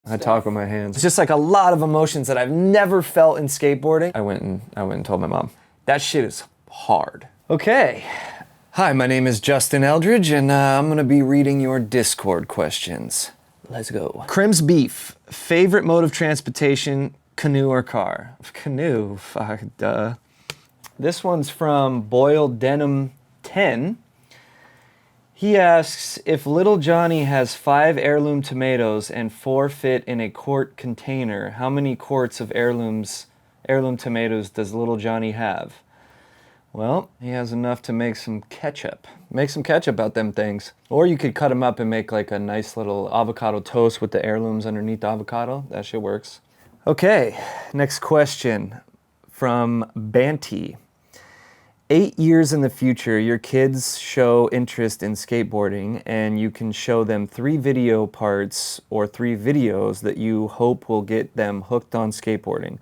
I talk with my hands. It's just like a lot of emotions that I've never felt in skateboarding. I went and told my mom. That shit is hard. Okay. Hi, my name is Justin Eldridge, and I'm gonna be reading your Discord questions. Let's go. Crim's Beef, favorite mode of transportation, canoe or car? Canoe, fuck, duh. This one's from Boiled Denim 10. He asks, if Little Johnny has 5 heirloom tomatoes and 4 fit in a quart container, how many quarts of heirloom tomatoes does Little Johnny have? Well, he has enough to make some ketchup. Make some ketchup out them things. Or you could cut them up and make like a nice little avocado toast with the heirlooms underneath the avocado. That shit works. Okay, next question from Banty. 8 years in the future, your kids show interest in skateboarding and you can show them 3 video parts or 3 videos that you hope will get them hooked on skateboarding.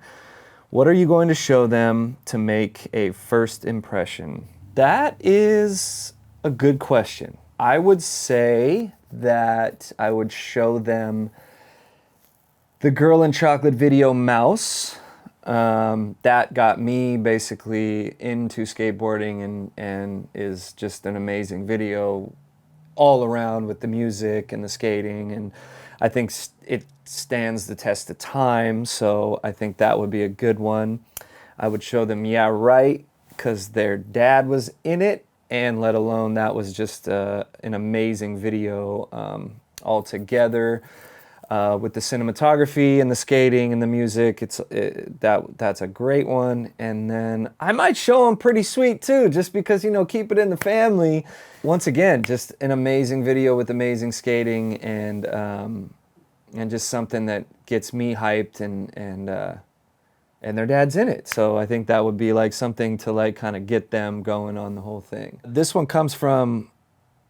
What are you going to show them to make a first impression? That is a good question. I would say that I would show them the Girl in Chocolate video Mouse. That got me basically into skateboarding and is just an amazing video all around with the music and the skating, and I think it stands the test of time, so I think that would be a good one. I would show them Yeah Right, because their dad was in it, and let alone that was just an amazing video altogether. With the cinematography and the skating and the music, that's a great one. And then I might show them Pretty Sweet too, just because, you know, keep it in the family. Once again, just an amazing video with amazing skating and just something that gets me hyped and their dad's in it. So I think that would be like something to like kind of get them going on the whole thing. This one comes from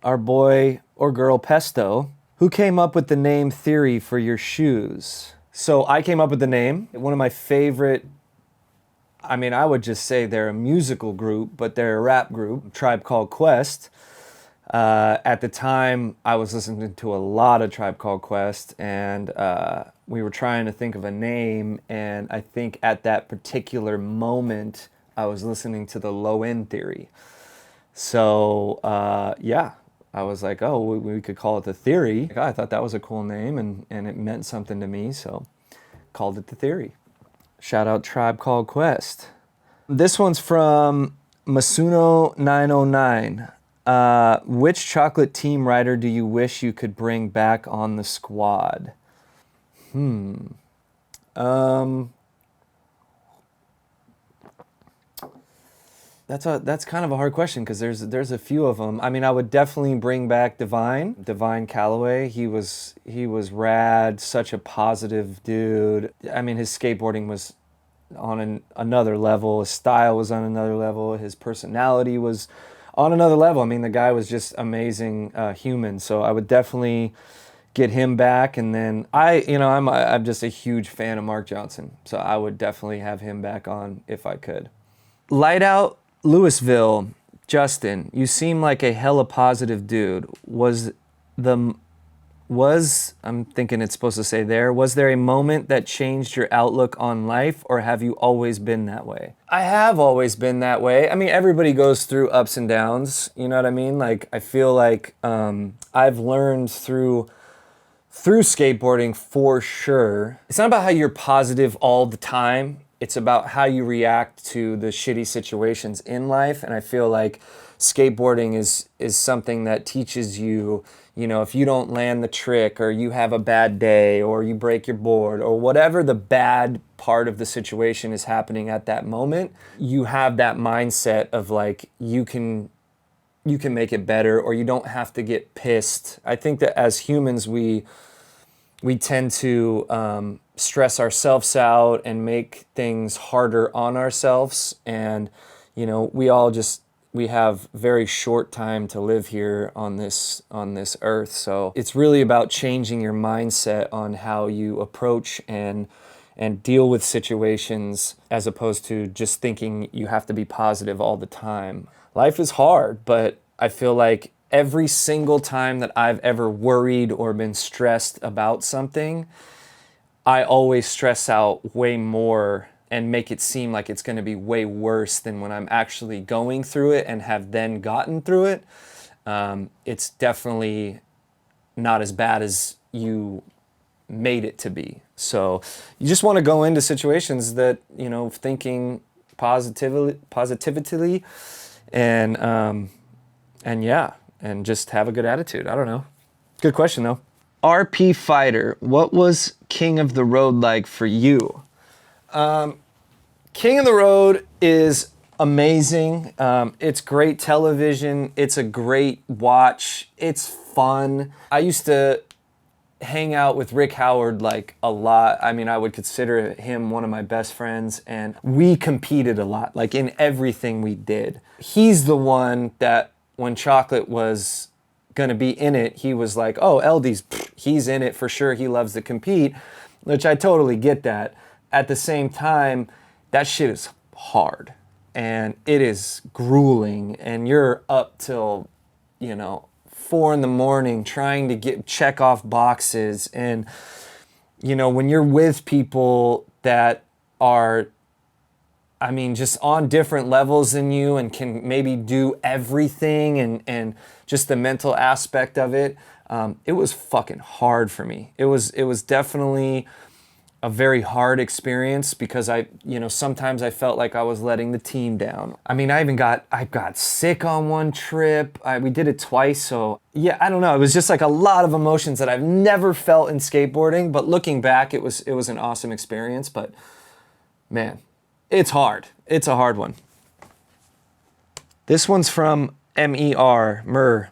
our boy or girl Pesto. Who came up with the name Theory for your shoes? So I came up with the name. One of my favorite, I mean, I would just say they're a musical group, but they're a rap group, Tribe Called Quest. At the time, I was listening to a lot of Tribe Called Quest, and we were trying to think of a name, and I think at that particular moment, I was listening to the Low End Theory. So, yeah. I was like, oh, we could call it The Theory. I thought that was a cool name, and it meant something to me, so called it The Theory. Shout out Tribe Called Quest. This one's from Masuno909. Which chocolate team rider do you wish you could bring back on the squad? That's kind of a hard question because there's a few of them. I mean, I would definitely bring back Divine Calloway. He was rad, such a positive dude. I mean, his skateboarding was on another level. His style was on another level. His personality was on another level. I mean, the guy was just amazing human. So I would definitely get him back. And then I'm just a huge fan of Mark Johnson. So I would definitely have him back on if I could. Light Out Louisville, Justin, you seem like a hella positive dude. I'm thinking it's supposed to say there, was there a moment that changed your outlook on life, or have you always been that way? I have always been that way. I mean, everybody goes through ups and downs, you know what I mean? Like, I feel like I've learned through skateboarding for sure. It's not about how you're positive all the time. It's about how you react to the shitty situations in life. And I feel like skateboarding is something that teaches you, you know, if you don't land the trick or you have a bad day or you break your board or whatever the bad part of the situation is happening at that moment, you have that mindset of like, you can make it better, or you don't have to get pissed. I think that as humans, we tend to stress ourselves out and make things harder on ourselves. And, you know, we have very short time to live here on this earth. So it's really about changing your mindset on how you approach and deal with situations, as opposed to just thinking you have to be positive all the time. Life is hard, but I feel like every single time that I've ever worried or been stressed about something, I always stress out way more and make it seem like it's going to be way worse than when I'm actually going through it and have then gotten through it. It's definitely not as bad as you made it to be. So you just want to go into situations that, you know, thinking positively, and yeah, and just have a good attitude. I don't know. Good question though. RP Fighter, what was King of the Road like for you? King of the Road is amazing. It's great television. It's a great watch. It's fun. I used to hang out with Rick Howard like a lot. I mean, I would consider him one of my best friends, and we competed a lot, like in everything we did. He's the one that when Chocolate was gonna be in it, he was like, oh, he's in it for sure. He loves to compete, which I totally get that. At the same time, that shit is hard and it is grueling, and you're up till, 4 a.m. trying to check off boxes. And, when you're with people that are, just on different levels than you and can maybe do everything, and just the mental aspect of it, it was fucking hard for me. It was definitely a very hard experience because sometimes I felt like I was letting the team down. I got sick on one trip. We did it twice. So yeah, I don't know. It was just like a lot of emotions that I've never felt in skateboarding, but looking back, it was an awesome experience. But man, it's hard. It's a hard one. This one's from Mer.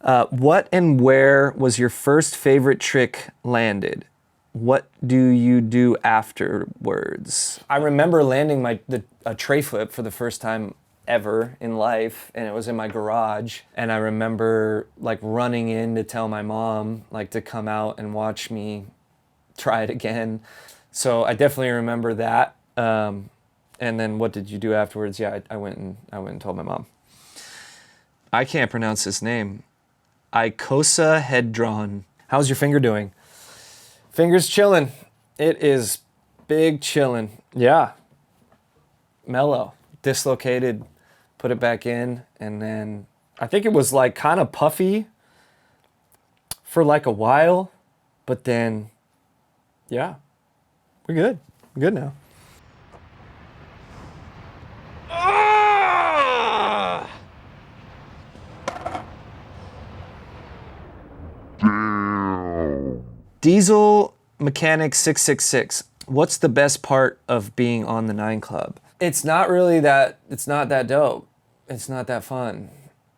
What and where was your first favorite trick landed? What do you do afterwards? I remember landing a tray flip for the first time ever in life, and it was in my garage. And I remember like running in to tell my mom like to come out and watch me try it again. So I definitely remember that. And then what did you do afterwards? Yeah, I went and told my mom. I can't pronounce this name. Icosahedron. How's your finger doing? Finger's chilling. It is big chilling. Yeah. Mellow. Dislocated. Put it back in. And then I think it was like kind of puffy for like a while. But then, yeah. We're good. We're good now. Diesel Mechanic 666. What's the best part of being on the 9 Club? It's not that dope. It's not that fun.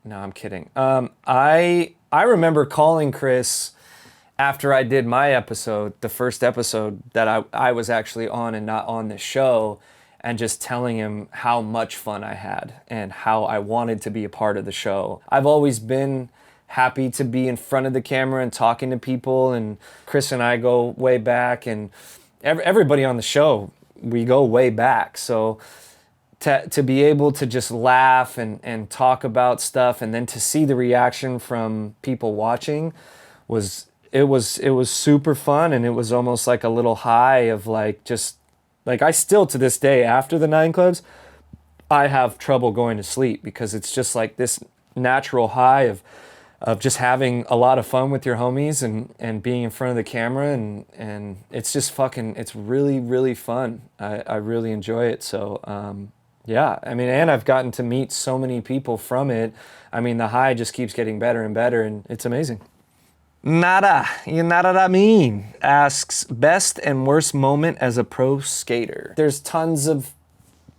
No, I'm kidding. I remember calling Chris after I did my episode, the first episode that I was actually on and not on the show, and just telling him how much fun I had and how I wanted to be a part of the show. I've always been happy to be in front of the camera and talking to people, and Chris and I go way back, and everybody on the show, we go way back. So to be able to just laugh and talk about stuff, and then to see the reaction from people watching was super fun. And it was almost like a little high of like, just like, I still to this day after the 9 Clubs, I have trouble going to sleep because it's just like this natural high of just having a lot of fun with your homies and being in front of the camera, and it's just it's really, really fun. I really enjoy it. So, yeah, and I've gotten to meet so many people from it. The high just keeps getting better and better, and it's amazing. Nada, you nada that mean? Asks, best and worst moment as a pro skater. There's tons of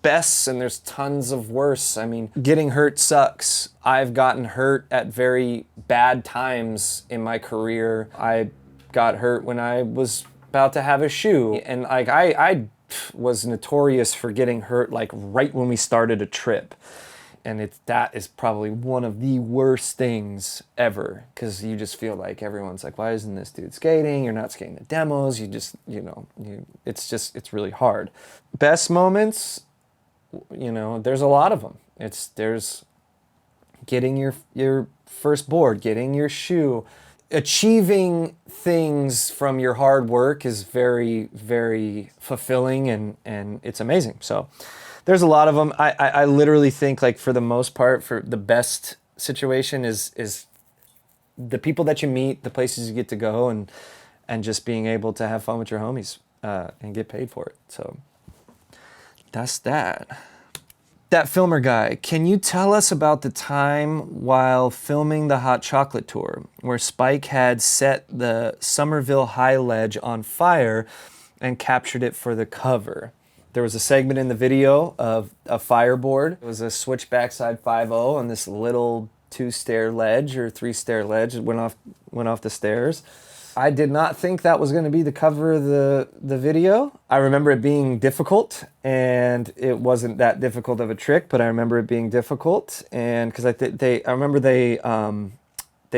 bests and there's tons of worse. Getting hurt sucks. I've gotten hurt at very bad times in my career. I got hurt when I was about to have a shoe, and like I was notorious for getting hurt like right when we started a trip. And that is probably one of the worst things ever, because you just feel like everyone's like, why isn't this dude skating? You're not skating the demos. You just, it's really hard. Best moments, there's a lot of them. There's getting your first board, getting your shoe. achieving things from your hard work is very, very fulfilling, and it's amazing. So there's a lot of them. I literally think, like, for the most part, for the best situation is the people that you meet, the places you get to go, and just being able to have fun with your homies and get paid for it. So that's that. That filmer guy, can you tell us about the time while filming the Hot Chocolate Tour where Spike had set the Somerville High Ledge on fire and captured it for the cover? There was a segment in the video of a fireboard. It was a switch backside 5.0 on this little 2-stair ledge or 3-stair ledge. It went off the stairs. I did not think that was going to be the cover of the video. I remember it being difficult, and it wasn't that difficult of a trick, but I remember it being difficult, and because I remember they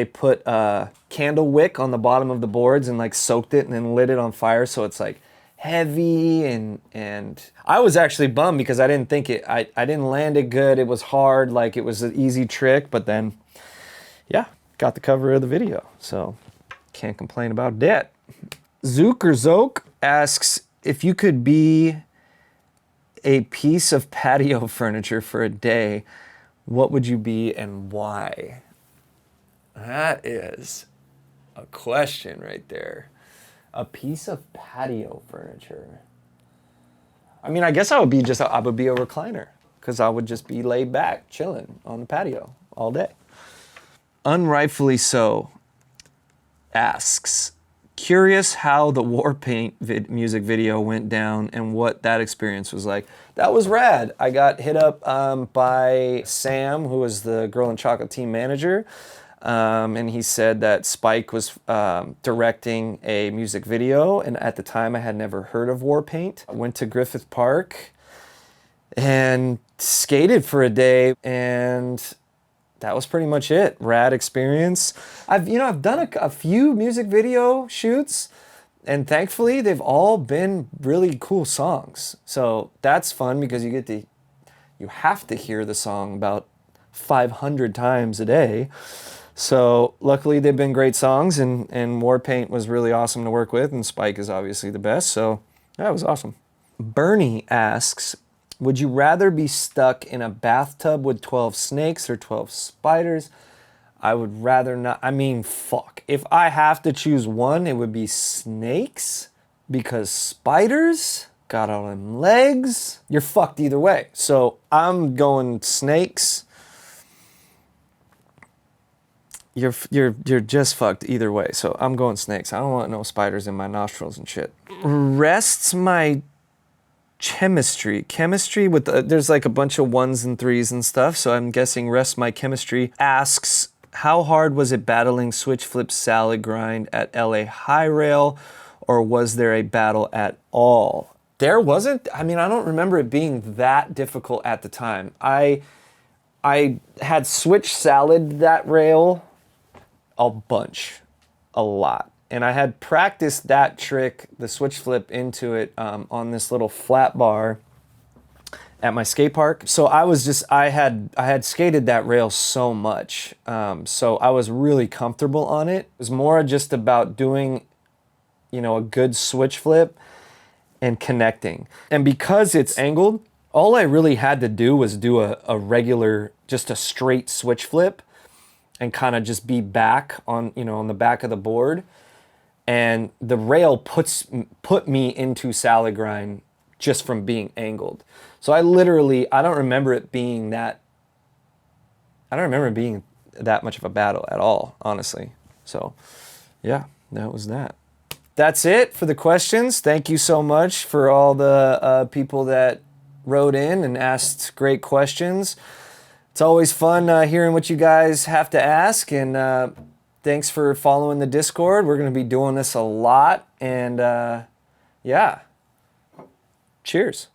put a candle wick on the bottom of the boards and like soaked it and then lit it on fire, so it's like heavy, and I was actually bummed because I didn't think I didn't land it good. It was hard, like it was an easy trick, but then yeah, got the cover of the video, so can't complain about that. Zook asks, if you could be a piece of patio furniture for a day, what would you be and why? That is a question right there. A piece of patio furniture. I mean, I guess I would be a recliner, because I would just be laid back, chilling on the patio all day. Unrightfully so asks, curious how the Warpaint music video went down and what that experience was like. That was rad. I got hit up by Sam, who was the Girl in Chocolate team manager, and he said that Spike was directing a music video, and at the time I had never heard of Warpaint. I went to Griffith Park and skated for a day, and that was pretty much it. Rad experience. I've done a few music video shoots, and thankfully they've all been really cool songs. So that's fun because you have to hear the song about 500 times a day. So luckily they've been great songs, and Warpaint was really awesome to work with, and Spike is obviously the best. So that was awesome. Bernie asks, would you rather be stuck in a bathtub with 12 snakes or 12 spiders? I would rather not. I mean, fuck. If I have to choose one, it would be snakes, because spiders got all them legs. You're fucked either way. So I'm going snakes. You're just fucked either way. So I'm going snakes. I don't want no spiders in my nostrils and shit. Rests my chemistry with there's like a bunch of 1s and 3s and stuff, so I'm guessing rest my chemistry. Asks, how hard was it battling switch flip salad grind at LA High Rail, or was there a battle at all? There wasn't. I mean, I don't remember it being that difficult at the time. I had switch salad that rail a lot. And I had practiced that trick, the switch flip, into it on this little flat bar at my skate park. So I had skated that rail so much. So I was really comfortable on it. It was more just about doing, a good switch flip and connecting. And because it's angled, all I really had to do was do a regular, just a straight switch flip, and kind of just be back on the back of the board. And the rail put me into salad grind just from being angled. So I don't remember it being that much of a battle at all, honestly. So yeah, that was that. That's it for the questions. Thank you so much for all the people that wrote in and asked great questions. It's always fun hearing what you guys have to ask, and thanks for following the Discord. We're going to be doing this a lot, and yeah, cheers.